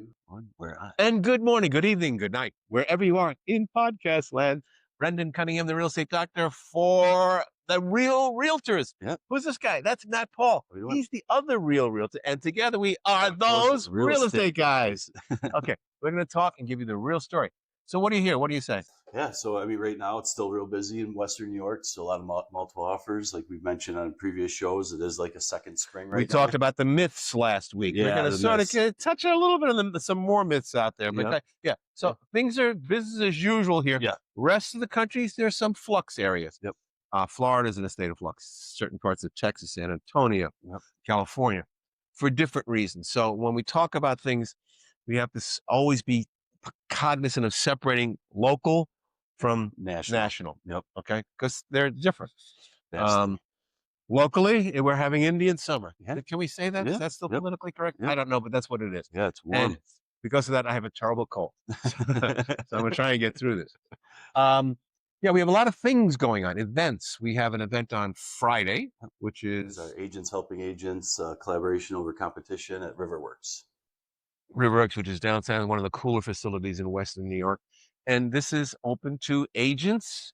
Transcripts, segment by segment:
2, 1. We're on. And good morning, good evening, good night, wherever you are in podcast land. Brendan Cunningham, the real estate doctor for the Real Realtors. Yep. Who's this guy? That's not Paul. What do you want? He's the other real realtor. And together we are Those those real estate guys. Okay, we're going to talk and give you the real story. So what do you hear? What do you say? Yeah, so I mean, right now it's still real busy in Western New York. So a lot of multiple offers, like we've mentioned on previous shows. It is like a second spring right We now. talked about the myths last week. We're Yeah, going to the sort myths. of touch a little bit on some more myths out there. But Yep. yeah, so things are business as usual here. Yeah. Rest of the countries, there's some flux areas. Yep. Florida's in a state of flux. Certain parts of Texas, San Antonio, California, for different reasons. So when we talk about things, we have to always be cognizant of separating local from national. Yep. Okay, because they're different. Vastly. Locally, we're having Indian summer. Yeah. Can we say that? Yeah. Is that still Yep. politically correct? Yep. I don't know, but that's what it is. Yeah, it's warm. And because of that, I have a terrible cold. So I'm going to try and get through this. Yeah, we have a lot of things going on. Events. We have an event on Friday, which is our agents helping agents, collaboration over competition at Riverworks. Riverworks, which is downtown, one of the cooler facilities in Western New York. And this is open to agents.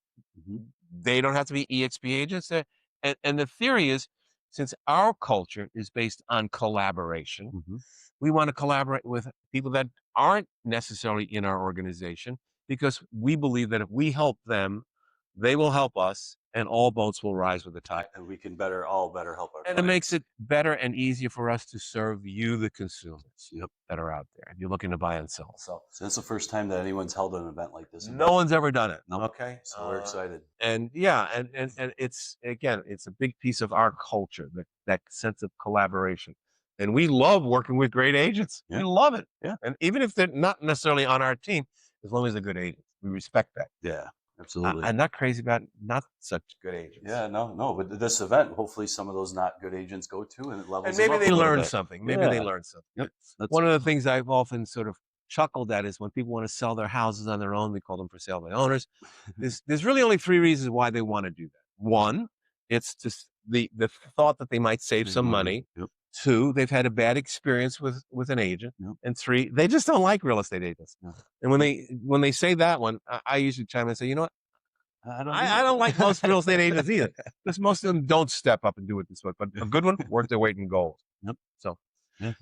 They don't have to be EXP agents. And the theory is, since our culture is based on collaboration, we want to collaborate with people that aren't necessarily in our organization, because we believe that if we help them, they will help us, and all boats will rise with the tide. And we can all better help our clients. It makes it better and easier for us to serve you, the consumers that are out there. If you're looking to buy and sell. So that's the first time that anyone's held an event like this. No one's ever done it. Nope. Okay. So we're excited. And yeah, and it's, again, it's a big piece of our culture, that sense of collaboration. And we love working with great agents. We love it. Yeah. And even if they're not necessarily on our team, as long as they're good agents, we respect that. Yeah. Absolutely. I'm not crazy about not such good agents. Yeah, no. But this event, hopefully some of those not good agents go to, and it levels and maybe them up they a little learn bit. something. Maybe they learn something. Yep. One of the things I've often sort of chuckled at is when people want to sell their houses on their own, we call them for sale by owners. There's really only 3 reasons why they want to do that. 1, it's just the thought that they might save some money. 2, they've had a bad experience with an agent. And 3, they just don't like real estate agents. And when they say that one, I usually chime in and say, you know what? I don't like most real estate agents either, because most of them don't step up and do it this way. But a good one, worth their weight in gold. So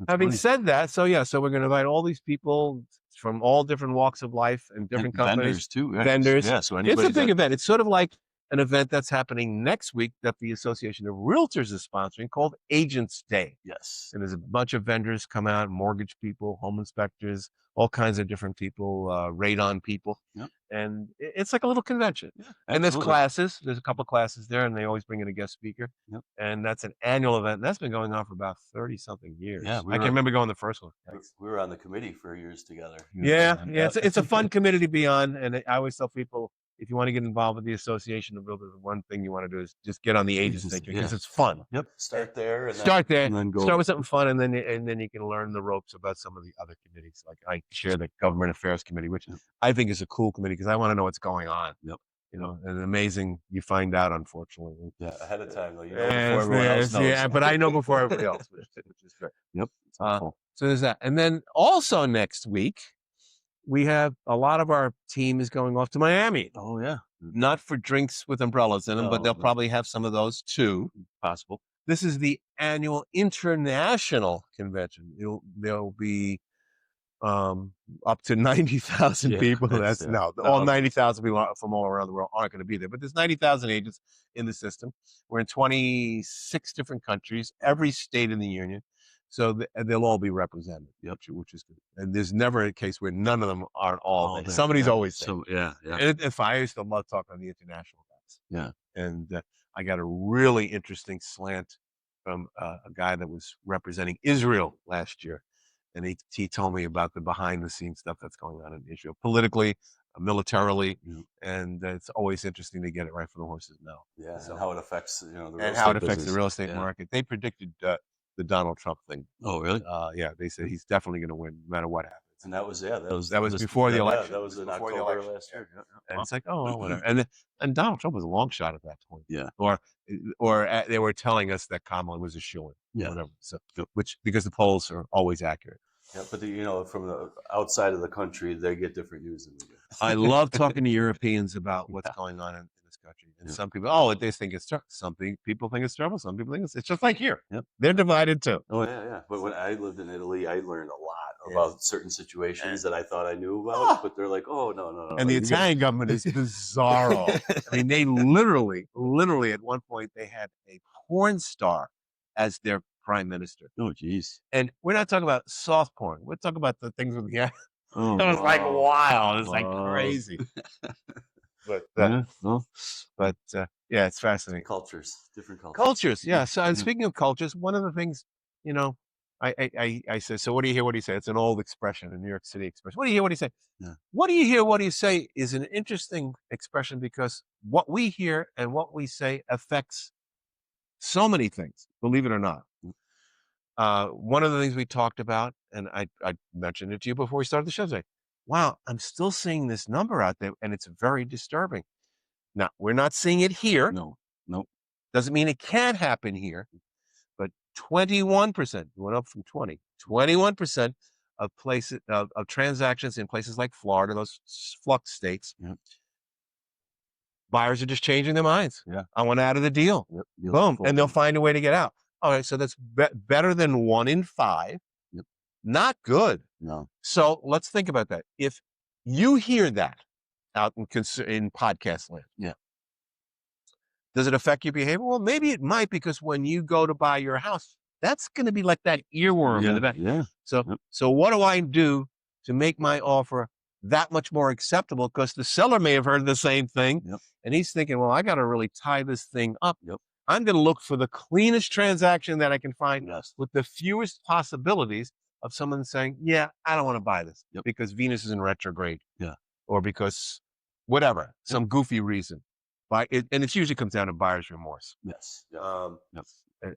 having said that, so we're going to invite all these people from all different walks of life and different companies. Vendors too. Right? Vendors. Yeah, so It's a big event. It's sort of like an event that's happening next week that the Association of Realtors is sponsoring, called Agents Day. Yes. And there's a bunch of vendors come out, mortgage people, home inspectors, all kinds of different people, radon people. And it's like a little convention. And there's classes. There's a couple of classes there, and they always bring in a guest speaker. And that's an annual event. And that's been going on for about 30-something years. Yeah, I can remember going the first one. We were on the committee for years together. Yeah. It's a fun committee to be on. And I always tell people, if you want to get involved with the Association of Realtors, one thing you want to do is just get on the Agents Day, because it's fun. Start there. And Start there. And then go. Start with something fun, and then you can learn the ropes about some of the other committees. Like I chair the Government Affairs Committee, which I think is a cool committee because I want to know what's going on. You know, and amazing, you find out, unfortunately. Ahead of time, though. You know, before everyone else knows. Yeah, but I know before everybody else, which is great. So there's that. And then also next week, we have a lot of our team is going off to Miami. Oh, yeah. Not for drinks with umbrellas in them, but they'll probably have some of those too. Possible. This is the annual international convention. There'll be up to 90,000 people. That's all 90,000 people from all around the world aren't going to be there, but there's 90,000 agents in the system. We're in 26 different countries, every state in the union. So they'll all be represented, which is good. And there's never a case where none of them aren't all there. Somebody's always there. So, And if I used to love talking on the international guys. And I got a really interesting slant from a guy that was representing Israel last year. And he told me about the behind the scenes stuff that's going on in Israel, politically, militarily. And it's always interesting to get it right from the horse's mouth. Yeah, so, and how it affects, the real and how it affects the real estate market. They predicted the Donald Trump thing. Oh, really? Yeah, they said he's definitely going to win no matter what happens. And that was before the election. That was in October last year. And it's like, oh, whatever. And Donald Trump was a long shot at that point. Yeah. Or they were telling us that Kamala was a shoo-in. Whatever. So, because the polls are always accurate. Yeah, but from the outside of the country, they get different news than we do. I love talking to Europeans about what's Yeah. going on in this country. And Yep. some people, they think it's trouble. Some people think it's trouble. Some people think it's just like here. Yep. They're divided too. Oh yeah. But when I lived in Italy, I learned a lot Yeah. about certain situations that I thought I knew about, but they're like, oh no. And the Italian government is bizarro. I mean, they literally at one point they had a porn star as their prime minister. Oh geez. And we're not talking about soft porn. We're talking about the things with the Oh, it was like wild. It's like Wow. crazy. But yeah, it's fascinating. cultures, different cultures. Cultures, yeah. So, and speaking of cultures, one of the things, I say, so what do you hear? What do you say? It's an old expression, a New York City expression. What do you hear? What do you say? Yeah. What do you hear? What do you say is an interesting expression because what we hear and what we say affects so many things, believe it or not. One of the things we talked about, and I mentioned it to you before we started the show today. Wow, I'm still seeing this number out there, and it's very disturbing. Now, we're not seeing it here. No. Doesn't mean it can't happen here, but 21% went up from 21% of places of transactions in places like Florida, those flux states. Yep. Buyers are just changing their minds. Yeah. I want out of the deal. Yep. Boom. And they'll find a way to get out. All right. So that's better than 1 in 5. Yep. Not good. No. So let's think about that. If you hear that out in podcast land. Yeah. Does it affect your behavior? Well, maybe it might, because when you go to buy your house, that's going to be like that earworm in the back. Yeah. So what do I do to make my offer that much more acceptable? Because the seller may have heard the same thing. Yep. And he's thinking, well, I got to really tie this thing up. Yep. I'm going to look for the cleanest transaction that I can find with the fewest possibilities of someone saying, yeah, I don't want to buy this because Venus is in retrograde. Yeah. Or because whatever, some goofy reason. And it usually comes down to buyer's remorse. Yes.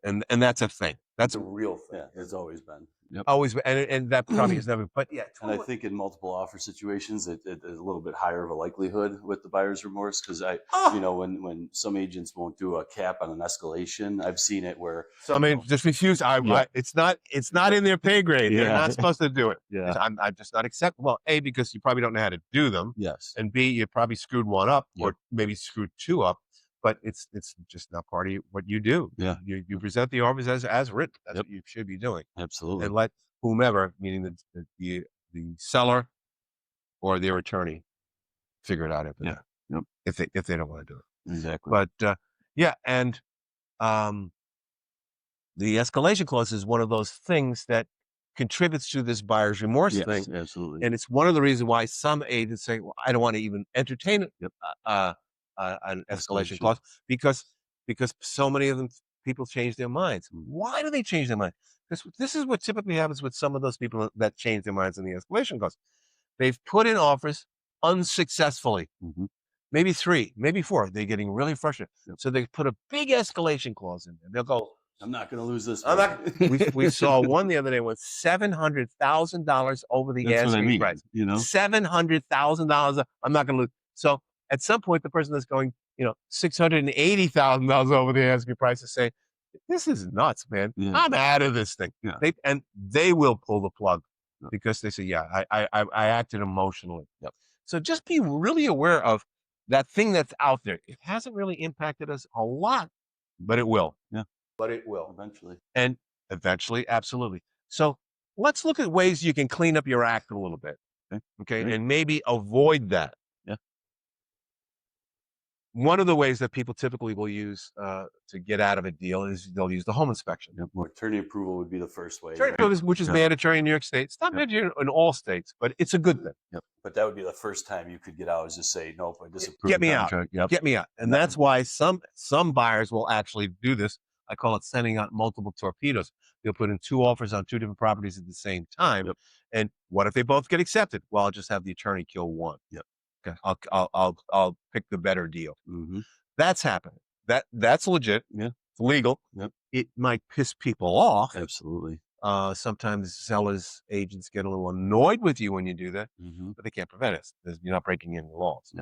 And that's a thing. That's a real thing. Yeah, it's always been. Yep. Always been. And that probably has never, but yeah. And I think in multiple offer situations, it is a little bit higher of a likelihood with the buyer's remorse, because when some agents won't do a cap on an escalation, I've seen it where just refuse. It's not in their pay grade. Yeah. They're not supposed to do it. Yeah. I'm just not accepting. Well, A, because you probably don't know how to do them. Yes. And B, you probably screwed one up or maybe screwed two up. But it's just not part of what you do. Yeah. You present the offers as written. That's what you should be doing. Absolutely. And let whomever, meaning the seller or their attorney, figure it out after that. Yep. If they don't want to do it. Exactly. But and the escalation clause is one of those things that contributes to this buyer's remorse thing. Absolutely. And it's one of the reasons why some agents say, well, I don't want to even entertain it. An escalation clause because so many of them people change their minds. Why do they change their mind? Because this is what typically happens with some of those people that change their minds in the escalation clause. They've put in offers unsuccessfully, maybe 3, maybe 4. They're getting really frustrated, so they put a big escalation clause in there. They'll go, I'm not going to lose this. We saw one the other day with $700,000 over the asking price. $700,000. I'm not going to lose. So at some point, the person that's going, $680,000 over the asking price is saying, this is nuts, man. Yeah. I'm out of this thing. Yeah. They will pull the plug because they say, I acted emotionally. Yep. So just be really aware of that thing that's out there. It hasn't really impacted us a lot, but it will. Yeah. But it will. Eventually. And eventually, absolutely. So let's look at ways you can clean up your act a little bit. Okay. Right. And maybe avoid that. One of the ways that people typically will use to get out of a deal is they'll use the home inspection. Attorney approval would be the first way. Which is mandatory in New York State. It's not mandatory in all states, but it's a good thing. But that would be the first time you could get out, is just say, nope, I disapprove. Get me out. Get me out. And that's why some buyers will actually do this. I call it sending out multiple torpedoes. They'll put in 2 offers on 2 different properties at the same time. And what if they both get accepted? Well, I'll just have the attorney kill one. Okay, I'll pick the better deal. That's happening. That's legit. It's legal. It might piss people off. Absolutely. Sometimes sellers, agents get a little annoyed with you when you do that, but they can't prevent it. You're not breaking any laws.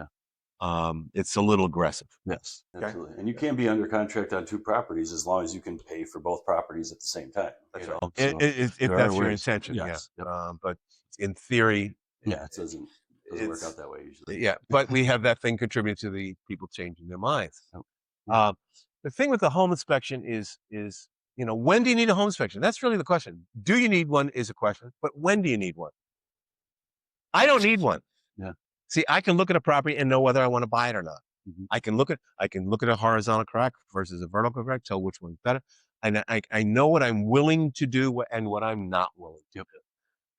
it's a little aggressive. Yes, Okay. absolutely. And you can be under contract on two properties as long as you can pay for both properties at the same time. That's You right. know, so If there are that's your ways. intention, yeah. Yes. Yep. But in theory, Yeah, it doesn't work out it's that way usually. yeah. But we have that thing contributing to the people changing their minds. Yep. Um, the thing with the home inspection is when do you need a home inspection? That's really the question. Do you need one is a question, but when do you need one? I don't need one. Yeah. See, I can look at a property and know whether I want to buy it or not. Mm-hmm. I can look at a horizontal crack versus a vertical crack, tell which one's better. And I know what I'm willing to do and what I'm not willing to do.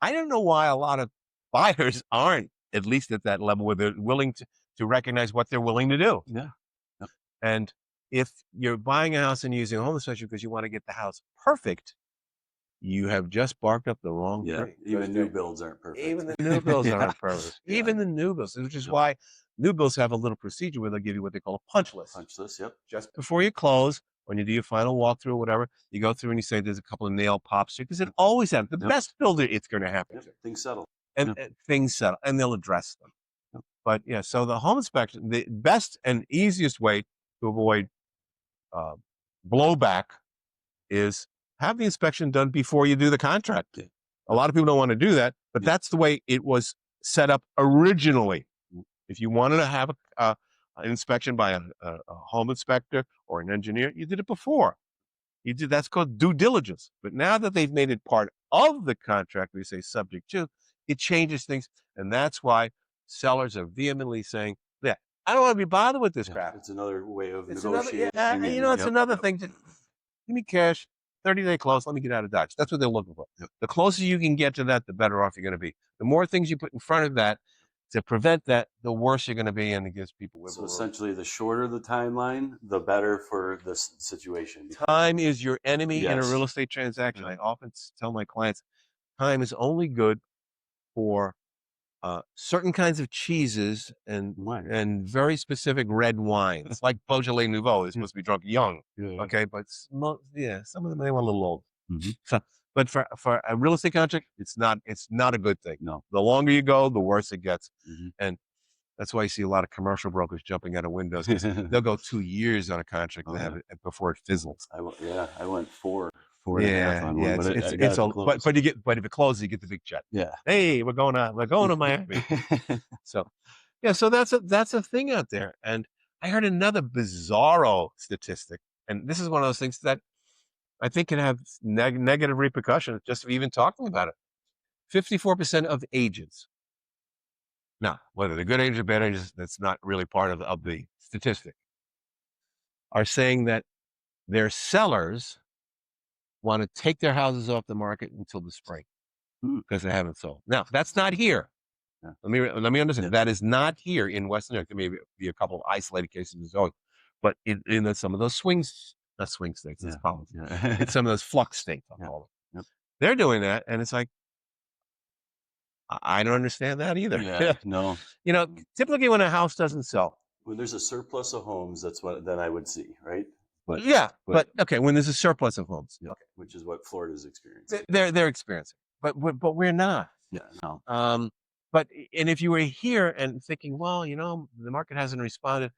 I don't know why a lot of buyers aren't, at least at that level, where they're willing to recognize what they're willing to do. Yeah. Yep. And if you're buying a house and using a home inspection because you want to get the house perfect, you have just barked up the wrong tree. Even new builds aren't perfect. Even the new builds aren't perfect. Yeah. Even the new builds, which is why new builds have a little procedure where they'll give you what they call a punch list. Punch list, yep. Just before you close, when you do your final walkthrough or whatever, you go through and you say there's a couple of nail pops here because it always happens. The best builder, it's going to happen. Yep. Things settle. And things settle, and they'll address them. Yep. But yeah, so the home inspection, the best and easiest way to avoid blowback is have the inspection done before you do the contract. Yeah. A lot of people don't want to do that, but that's the way it was set up originally. If you wanted to have an inspection by a home inspector or an engineer, you did it before. That's called due diligence. But now that they've made it part of the contract, we say subject to, it changes things, and that's why sellers are vehemently saying, "Yeah, I don't want to be bothered with this crap." It's another way of It's negotiating. it's another thing. Give me cash, 30-day close. Let me get out of Dodge. That's what they're looking for. Yep. The closer you can get to that, the better off you're going to be. The more things you put in front of that to prevent that, the worse you're going to be, and it gives people wiggle room. So essentially, the shorter the timeline, the better for this situation. Time is your enemy in a real estate transaction. I often tell my clients, time is only good for certain kinds of cheeses and very specific red wines, like Beaujolais Nouveau is supposed to be drunk young. Yeah. Okay, but some of them they want a little old. Mm-hmm. So, but for a real estate contract, it's not a good thing. No, the longer you go, the worse it gets, and that's why you see a lot of commercial brokers jumping out of windows. They'll go 2 years on a contract and have it before it fizzles. I went 4.5 on one, but if it closes, you get the big check. Yeah. Hey, we're going to Miami. So that's a thing out there. And I heard another bizarro statistic, and this is one of those things that I think can have negative repercussions just even talking about it. 54% of agents. Now, whether they're good agents or bad agents, that's not really part of the statistic, are saying that their sellers want to take their houses off the market until the spring because they haven't sold. Now, that's not here. Yeah. Let me understand. Yeah. That is not here in Western New York. There may be a couple of isolated cases, but in some of those not swing states, it's policy. Yeah. In some of those flux states, I'll call them. Yep. They're doing that, and it's like, I don't understand that either. Yeah, no. Typically when a house doesn't sell, when there's a surplus of homes, that's what then I would see, right? But okay, when there's a surplus of homes, okay, which is what Florida's experiencing. They're experiencing, but we're not. Yeah, no. And if you were here and thinking, well, the market hasn't responded,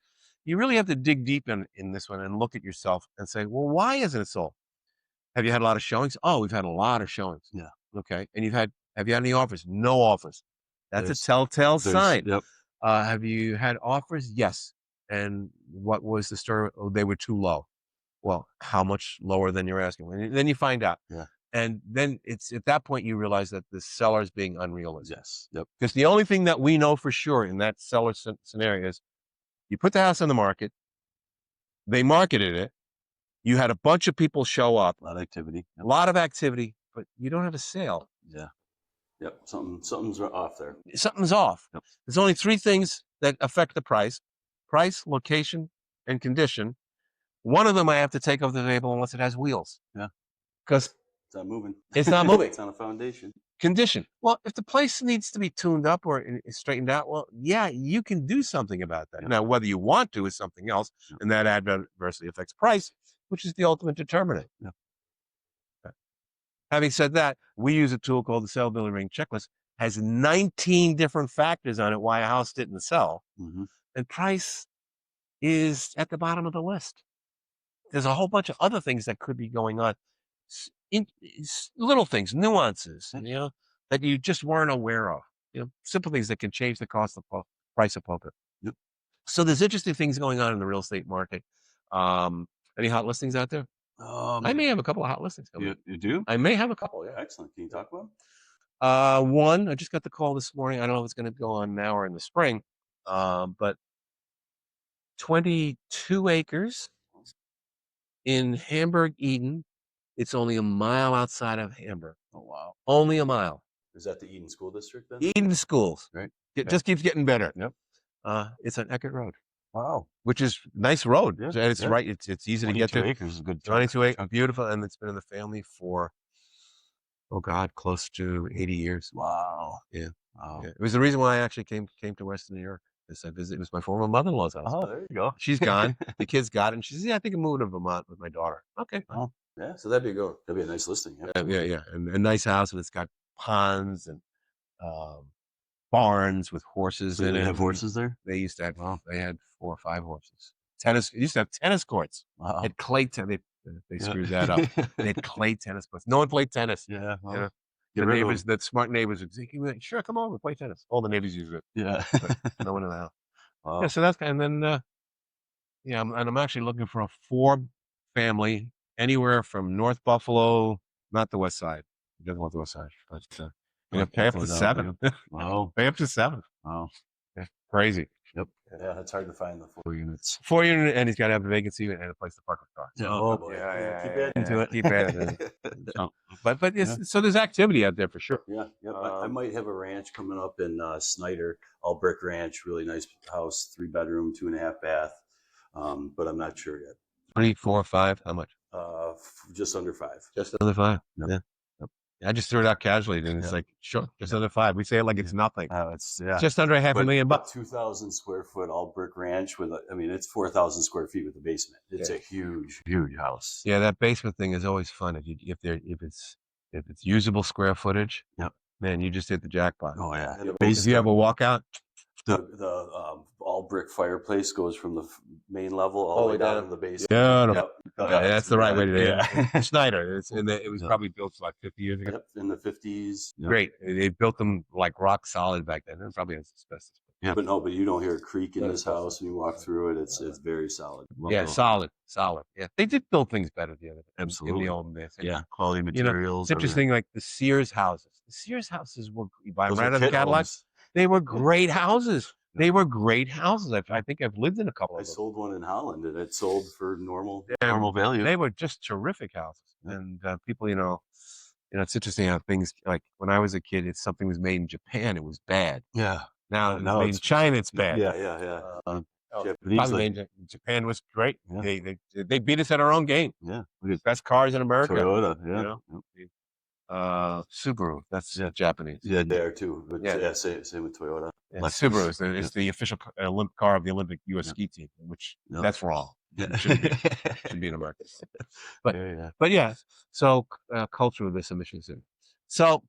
you really have to dig deep in this one and look at yourself and say, well, why isn't it sold? Have you had a lot of showings? Oh, we've had a lot of showings. Yeah. Okay, and have you had any offers? No offers. That's a telltale sign. Yep. Have you had offers? Yes. And what was the story? Oh, they were too low. Well, how much lower than you're asking? And then you find out. Yeah. And then it's at that point you realize that the seller is being unrealistic. Yes. Yep. Because the only thing that we know for sure in that seller scenario is you put the house on the market, they marketed it, you had a bunch of people show up. A lot of activity. Yep. A lot of activity, but you don't have a sale. Yeah. Yep. Something's off there. Something's off. Yep. There's only 3 things that affect the price: location, and condition. One of them I have to take off the table unless it has wheels. Yeah. Because it's not moving. It's not moving. It's on a foundation. Condition. Well, if the place needs to be tuned up or straightened out, well, yeah, you can do something about that. Yep. Now, whether you want to is something else, and that adversely affects price, which is the ultimate determinant. Yep. Okay. Having said that, we use a tool called the Sellability Rating Checklist. Has 19 different factors on it why a house didn't sell. Mm-hmm. and price is at the bottom of the list. There's a whole bunch of other things that could be going on, little things, nuances, that you just weren't aware of. Simple things that can change the price of pulpit. Yep. So there's interesting things going on in the real estate market. Any hot listings out there? I may have a couple of hot listings coming. You do? I may have a couple. Yeah. Excellent. Can you talk about them? One, I just got the call this morning. I don't know if it's going to go on now or in the spring, but 22 acres in Hamburg, Eden. It's only a mile outside of Hamburg. Oh, wow. Only a mile. Is that the Eden School District then? Eden Schools. Right. It just keeps getting better. Yep. It's on Eckert Road. Wow. Which is nice road. Yeah, It's right. It's easy to get to. 22 acres is a good 22 acres, beautiful, and it's been in the family for, oh God, close to 80 years. Wow. Yeah. Wow. Yeah. It was the reason why I actually came to Western New York. It was my former mother-in-law's house. Oh, there you go. She's gone. The kids got it, and she says, "Yeah, I think I'm moving to Vermont with my daughter." Okay. Oh, yeah. So that'd be a nice listing. Yeah, and a nice house, and it's got ponds and barns with horses So in they it. have horses there? They used to have. They had 4 or 5 horses. It used to have tennis courts. Wow. Had clay tennis. They screwed that up. They had clay tennis courts. No one played tennis. Yeah. Well, the neighbors, the smart neighbors, would say, "Sure, come on, we'll play tennis." All the neighbors use it. Yeah. But no one in the house. Wow. Yeah, so that's kind. And then, I'm actually looking for a 4-family anywhere from North Buffalo, not the West Side. He doesn't want the West Side, but pay up to 7. Wow. Pay up to 7. Wow. Yeah, crazy. Yep. Yeah, it's hard to find the 4 units. 4 unit, and he's got to have a vacancy and a place to park the car. Yeah. Oh, Boy. yeah. Keep adding to it. Keep adding. But so there's activity out there for sure. Yeah. I might have a ranch coming up in Snyder, all brick ranch, really nice house, 3-bedroom, 2.5 bath. But I'm not sure yet. 3, 4, 5. How much? Just under 5. Just under 5. Yep. Yeah. I just threw it out casually, and it's like, sure, just under 5. We say it like it's nothing. It's just under $500,000. 2,000 square foot all brick ranch it's 4,000 square feet with a basement. It's a huge house. Yeah, that basement thing is always fun if it's usable square footage. Yep. Man, you just hit the jackpot. Oh yeah. If you have a walkout, the all brick fireplace goes from the main level all the way down to the basement. Yeah, Yep. That's the right way to do it. Yeah. Snyder. It was probably built like 50 years ago. Yep, in the 50s. Yep. Great. They built them like rock solid back then. It probably has asbestos. Yeah, but you don't hear a creak in this house when you walk through it. It's very solid. Yeah, solid. Yeah, they did build things better Absolutely. in the old days. Yeah, quality materials. It's interesting, like the Sears houses. The Sears houses were, you buy them right out of the catalog. Homes. They were great houses. They were great houses. I think I've lived in a couple of them. I sold one in Holland, and it sold for normal value. They were just terrific houses. Yeah. And people, it's interesting how things, like when I was a kid, something was made in Japan, it was bad. Yeah. Now it's made in China, it's bad. Yeah. Japan was great. Yeah. They beat us at our own game. Yeah. Best cars in America. Toyota. Yeah. Subaru. That's Japanese. Yeah, there too. But same with Toyota. Yeah, Subaru is the official car of the Olympic U.S. ski team, which that's wrong. Yeah. Should be in America. But yeah. So culture of this emission city. So,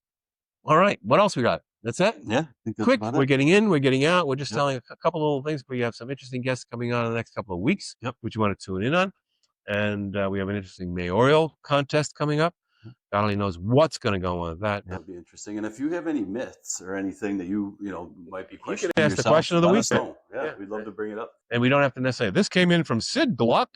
all right. What else we got? That's it. Yeah. I think that's Quick. about We're it. getting in. We're getting out. We're just telling a couple of little things. But you have some interesting guests coming on in the next couple of weeks, which you want to tune in on. And we have an interesting mayoral contest coming up. God only knows what's going to go on with that. That'd be interesting. And if you have any myths or anything that you might be questioning, you can ask the question of the week. Yeah, we'd love to bring it up. And we don't have to necessarily. This came in from Sid Gluck,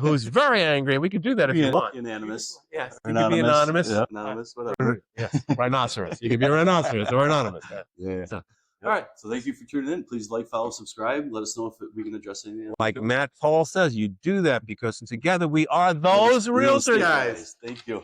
who's very angry. We can do that if you want. Unanimous. Yes, you can be anonymous. Yeah. Anonymous, whatever. Yes, rhinoceros. You can be a rhinoceros or anonymous. Yeah. So, all right. So thank you for tuning in. Please like, follow, subscribe. Let us know if we can address anything. Like Matt Paul says, you do that because together we are those realtors. Guys. Thank you.